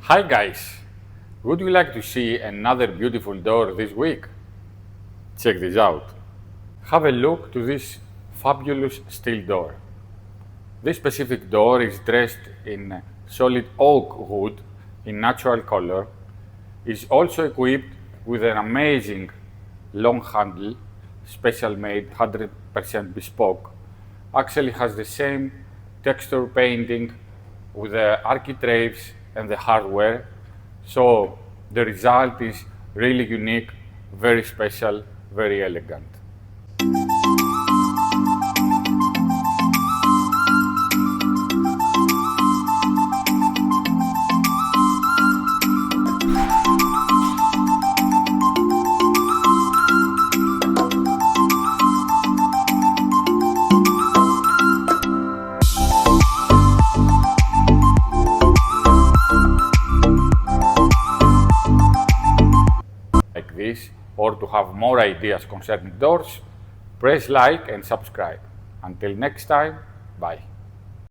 Hi guys! Would you like to see another beautiful door this week? Check this out. Have a look to this fabulous steel door. This specific door is dressed in solid oak wood in natural color, is also equipped with an amazing long handle, special made 100% bespoke, actually has the same texture painting with the architraves and the hardware, so the result is really unique, very special, very elegant. Like this, or to have more ideas concerning doors, press like and subscribe. Until next time, bye.